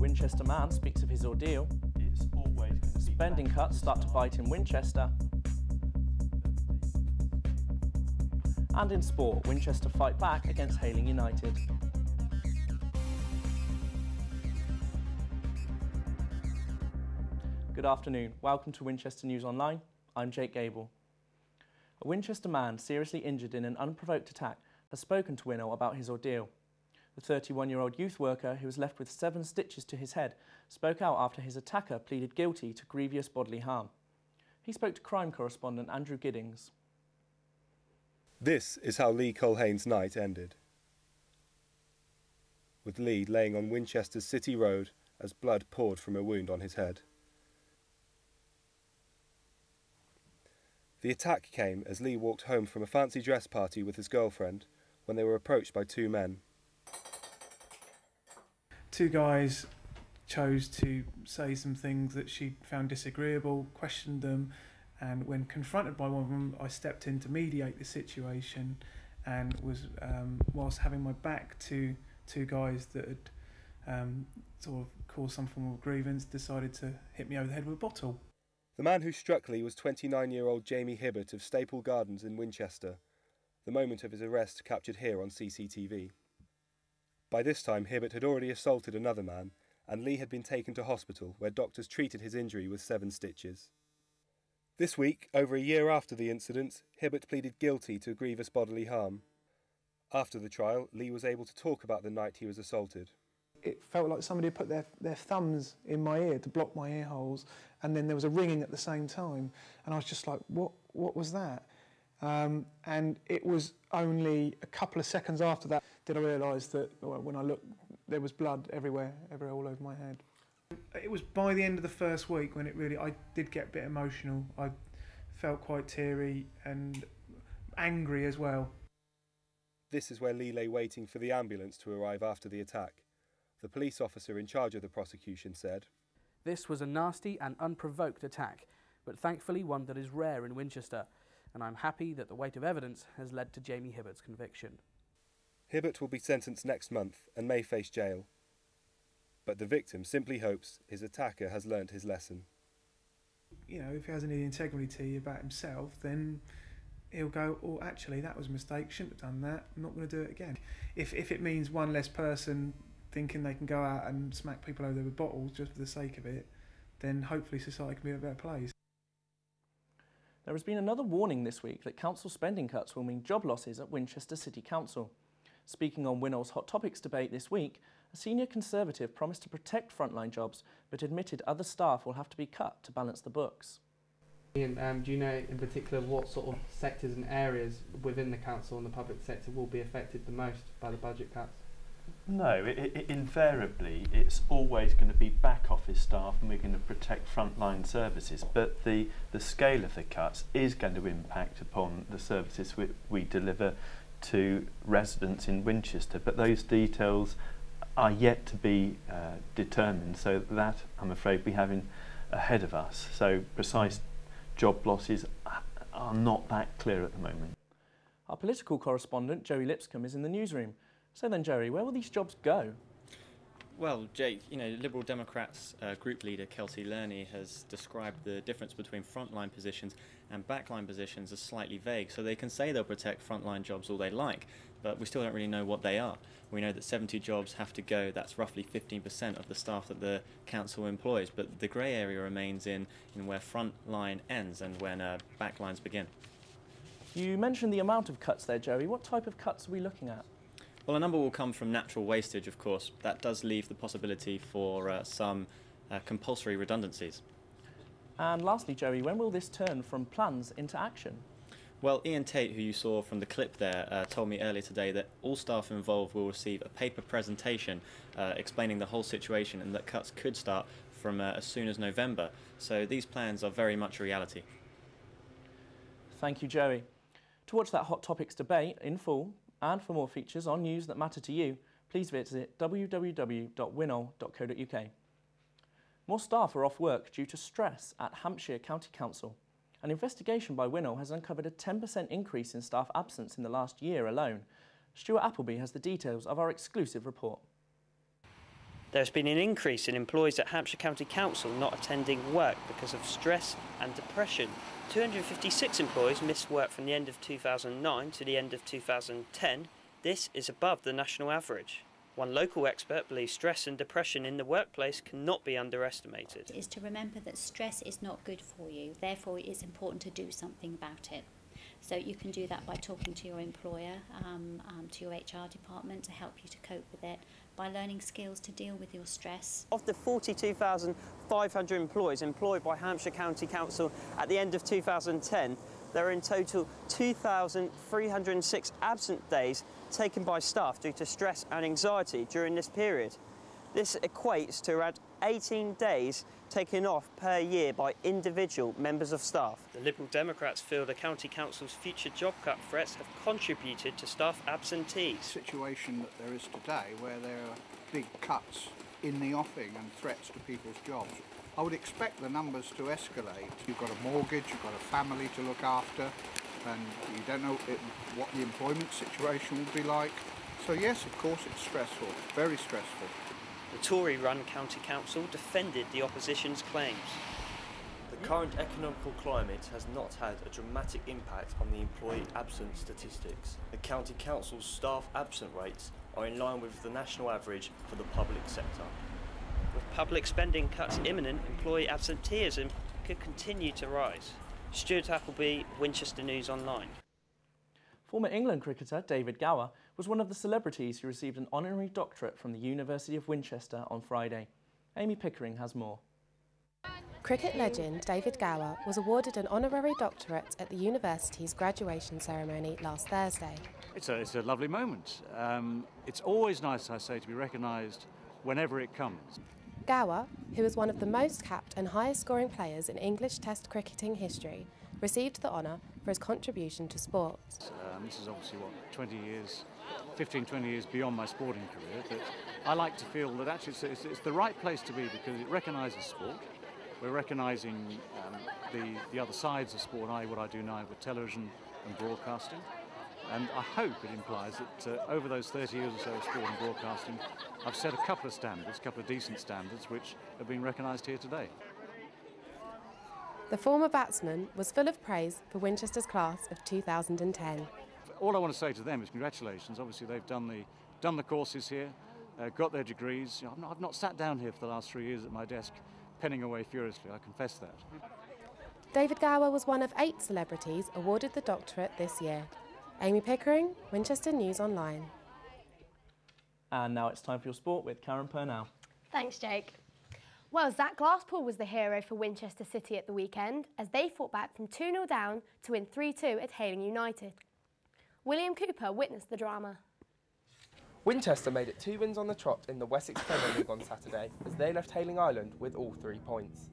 Winchester man speaks of his ordeal. It's always going to be Spending cuts start to bite in Winchester. And in sport, Winchester fight back against Hayling United. Good afternoon, welcome to Winchester News Online. I'm Jake Gable. A Winchester man seriously injured in an unprovoked attack has spoken to Winol about his ordeal. The 31-year-old youth worker, who was left with 7 stitches to his head, spoke out after his attacker pleaded guilty to grievous bodily harm. He spoke to crime correspondent Andrew Giddings. This is how Lee Culhane's night ended, with Lee laying on Winchester's City Road as blood poured from a wound on his head. The attack came as Lee walked home from a fancy dress party with his girlfriend when they were approached by 2 men. 2 guys chose to say some things that she found disagreeable, questioned them, and when confronted by one of them, I stepped in to mediate the situation and was, whilst having my back to 2 guys that had sort of caused some form of grievance, decided to hit me over the head with a bottle. The man who struck Lee was 29-year-old Jamie Hibbert of Staple Gardens in Winchester, the moment of his arrest captured here on CCTV. By this time, Hibbert had already assaulted another man, and Lee had been taken to hospital where doctors treated his injury with 7 stitches. This week, over a year after the incident, Hibbert pleaded guilty to grievous bodily harm. After the trial, Lee was able to talk about the night he was assaulted. It felt like somebody had put their thumbs in my ear to block my ear holes, and then there was a ringing at the same time, and I was just like, what was that? And it was only a couple of seconds after that did I realise that when I looked, there was blood everywhere all over my head. It was by the end of the first week when I did get a bit emotional. I felt quite teary and angry as well. This is where Lee lay waiting for the ambulance to arrive after the attack. The police officer in charge of the prosecution said, "This was a nasty and unprovoked attack, but thankfully one that is rare in Winchester, and I'm happy that the weight of evidence has led to Jamie Hibbert's conviction." Hibbert will be sentenced next month and may face jail. But the victim simply hopes his attacker has learnt his lesson. You know, if he has any integrity about himself, then he'll go, oh, actually, that was a mistake, shouldn't have done that, I'm not going to do it again. If it means one less person thinking they can go out and smack people over with bottles just for the sake of it, then hopefully society can be a better place. There has been another warning this week that council spending cuts will mean job losses at Winchester City Council. Speaking on Winol's Hot Topics debate this week, a senior Conservative promised to protect frontline jobs, but admitted other staff will have to be cut to balance the books. Ian, do you know in particular what sort of sectors and areas within the council and the public sector will be affected the most by the budget cuts? No, invariably it's always going to be back office staff, and we're going to protect frontline services, but the scale of the cuts is going to impact upon the services we deliver to residents in Winchester, but those details are yet to be determined, so that I'm afraid we have ahead of us. So precise job losses are not that clear at the moment. Our political correspondent Joey Lipscomb is in the newsroom. So then, Jerry, where will these jobs go? Well, Jake, you know, Liberal Democrats group leader Kelsey Lerney has described the difference between frontline positions and backline positions as slightly vague. So they can say they'll protect frontline jobs all they like, but we still don't really know what they are. We know that 70 jobs have to go. That's roughly 15% of the staff that the council employs. But the grey area remains in where frontline ends and when backlines begin. You mentioned the amount of cuts there, Joey. What type of cuts are we looking at? Well, a number will come from natural wastage, of course. That does leave the possibility for some compulsory redundancies. And lastly, Joey, when will this turn from plans into action? Well, Ian Tate, who you saw from the clip there, told me earlier today that all staff involved will receive a paper presentation explaining the whole situation, and that cuts could start from as soon as November. So these plans are very much a reality. Thank you, Joey. To watch that Hot Topics debate in full, and for more features on news that matter to you, please visit www.winol.co.uk. More staff are off work due to stress at Hampshire County Council. An investigation by Winol has uncovered a 10% increase in staff absence in the last year alone. Stuart Appleby has the details of our exclusive report. There has been an increase in employees at Hampshire County Council not attending work because of stress and depression. 256 employees missed work from the end of 2009 to the end of 2010. This is above the national average. One local expert believes stress and depression in the workplace cannot be underestimated. Is to remember that stress is not good for you, therefore it's important to do something about it. So you can do that by talking to your employer, to your HR department to help you to cope with it, by learning skills to deal with your stress. Of the 42,500 employees employed by Hampshire County Council at the end of 2010, there are in total 2,306 absent days taken by staff due to stress and anxiety during this period. This equates to around 18 days taken off per year by individual members of staff. The Liberal Democrats feel the County Council's future job cut threats have contributed to staff absentees. The situation that there is today, where there are big cuts in the offing and threats to people's jobs, I would expect the numbers to escalate. You've got a mortgage, you've got a family to look after, and you don't know what the employment situation will be like. So yes, of course it's stressful, very stressful. The Tory-run County Council defended the opposition's claims. The current economical climate has not had a dramatic impact on the employee absence statistics. The County Council's staff absent rates are in line with the national average for the public sector. With public spending cuts imminent, employee absenteeism could continue to rise. Stuart Appleby, Winchester News Online. Former England cricketer David Gower was one of the celebrities who received an honorary doctorate from the University of Winchester on Friday. Amy Pickering has more. Cricket legend David Gower was awarded an honorary doctorate at the university's graduation ceremony last Thursday. It's a lovely moment. It's always nice, I say, to be recognised whenever it comes. Gower, who is one of the most capped and highest scoring players in English Test cricketing history, received the honour for his contribution to sport. This is obviously, 15, 20 years beyond my sporting career, but I like to feel that actually it's the right place to be because it recognises sport. We're recognising the other sides of sport, i.e. what I do now with television and broadcasting. And I hope it implies that over those 30 years or so of sport and broadcasting, I've set a couple of decent standards, which have been recognised here today. The former batsman was full of praise for Winchester's class of 2010. All I want to say to them is congratulations. Obviously, they've done the courses here, got their degrees. You know, I've not sat down here for the last 3 years at my desk, penning away furiously. I confess that. David Gower was one of 8 celebrities awarded the doctorate this year. Amy Pickering, Winchester News Online. And now it's time for your sport with Karen Purnell. Thanks, Jake. Well, Zach Glasspool was the hero for Winchester City at the weekend as they fought back from 2-0 down to win 3-2 at Hayling United. William Cooper witnessed the drama. Winchester made it 2 wins on the trot in the Wessex Premier League on Saturday as they left Hayling Island with all 3 points.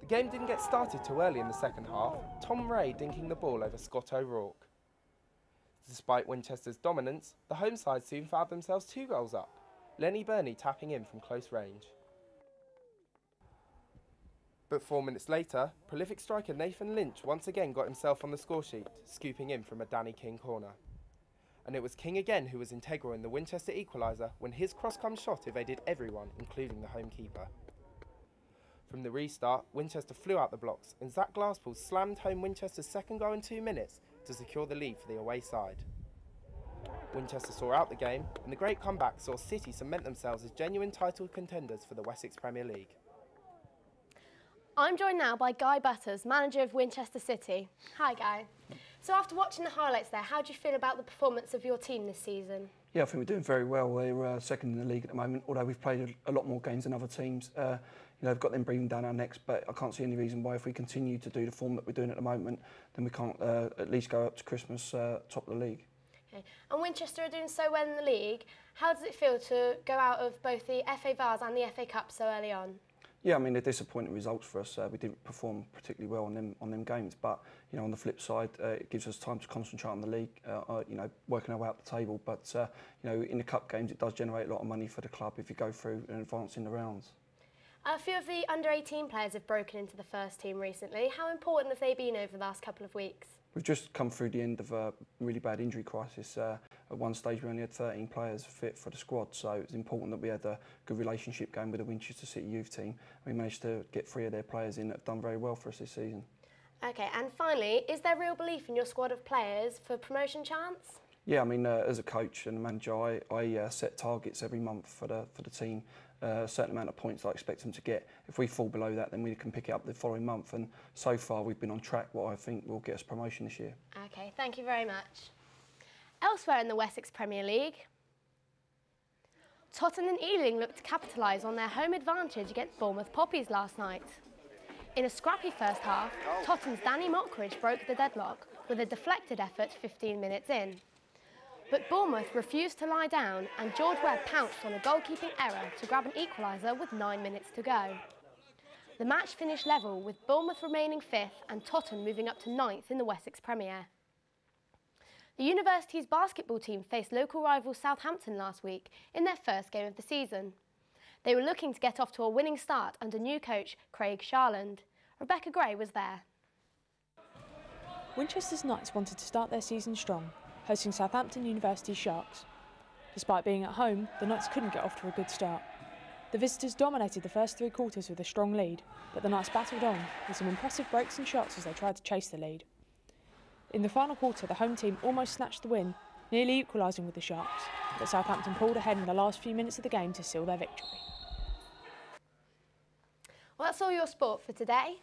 The game didn't get started too early in the second half, Tom Ray dinking the ball over Scott O'Rourke. Despite Winchester's dominance, the home side soon found themselves 2 goals up, Lenny Burney tapping in from close range. But 4 minutes later, prolific striker Nathan Lynch once again got himself on the scoresheet, scooping in from a Danny King corner. And it was King again who was integral in the Winchester equaliser when his cross-come shot evaded everyone, including the home keeper. From the restart, Winchester flew out the blocks and Zach Glasspool slammed home Winchester's second goal in 2 minutes to secure the lead for the away side. Winchester saw out the game and the great comeback saw City cement themselves as genuine title contenders for the Wessex Premier League. I'm joined now by Guy Butters, manager of Winchester City. Hi, Guy. So after watching the highlights there, how do you feel about the performance of your team this season? Yeah, I think we're doing very well. We're second in the league at the moment, although we've played a lot more games than other teams. They've got them breathing down our necks, but I can't see any reason why if we continue to do the form that we're doing at the moment, then we can't at least go up to Christmas top of the league. Okay. And Winchester are doing so well in the league. How does it feel to go out of both the FA Vase and the FA Cup so early on? Yeah, I mean, they're disappointing results for us. We didn't perform particularly well on them games, but on the flip side, it gives us time to concentrate on the league. Working our way up the table. But in the cup games, it does generate a lot of money for the club if you go through and advance in the rounds. A few of the under-18 players have broken into the first team recently. How important have they been over the last couple of weeks? we've just come through the end of a really bad injury crisis. At one stage we only had 13 players fit for the squad, so it was important that we had a good relationship going with the Winchester City youth team. We managed to get 3 of their players in that have done very well for us this season. Okay, and finally, is there real belief in your squad of players for promotion chance? Yeah, I mean, as a coach and a manager, I set targets every month for the team. A certain amount of points I expect them to get. If we fall below that, then we can pick it up the following month. And so far, we've been on track. What I think will get us promotion this year. Okay, thank you very much. Elsewhere in the Wessex Premier League, Tottenham and Ealing looked to capitalise on their home advantage against Bournemouth Poppies last night. In a scrappy first half, Tottenham's Danny Mockridge broke the deadlock with a deflected effort 15 minutes in. But Bournemouth refused to lie down and George Webb pounced on a goalkeeping error to grab an equaliser with 9 minutes to go. The match finished level with Bournemouth remaining 5th and Tottenham moving up to 9th in the Wessex Premier. The university's basketball team faced local rival Southampton last week in their first game of the season. They were looking to get off to a winning start under new coach Craig Sharland. Rebecca Gray was there. Winchester's Knights wanted to start their season strong, hosting Southampton University Sharks. Despite being at home, the Knights couldn't get off to a good start. The visitors dominated the first 3 quarters with a strong lead, but the Knights battled on with some impressive breaks and shots as they tried to chase the lead. In the final quarter, the home team almost snatched the win, nearly equalising with the Sharks, but Southampton pulled ahead in the last few minutes of the game to seal their victory. Well, that's all your sport for today.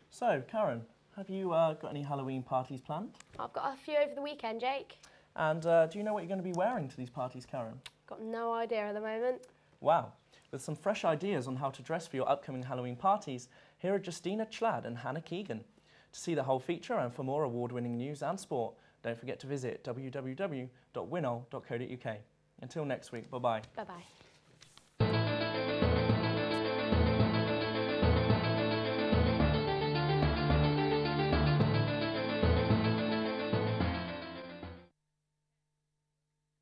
So, Karen, have you got any Halloween parties planned? I've got a few over the weekend, Jake. And do you know what you're going to be wearing to these parties, Karen? Got no idea at the moment. Wow. With some fresh ideas on how to dress for your upcoming Halloween parties, here are Justina Chlad and Hannah Keegan. To see the whole feature and for more award-winning news and sport, don't forget to visit www.winol.co.uk. Until next week, bye-bye. Bye-bye.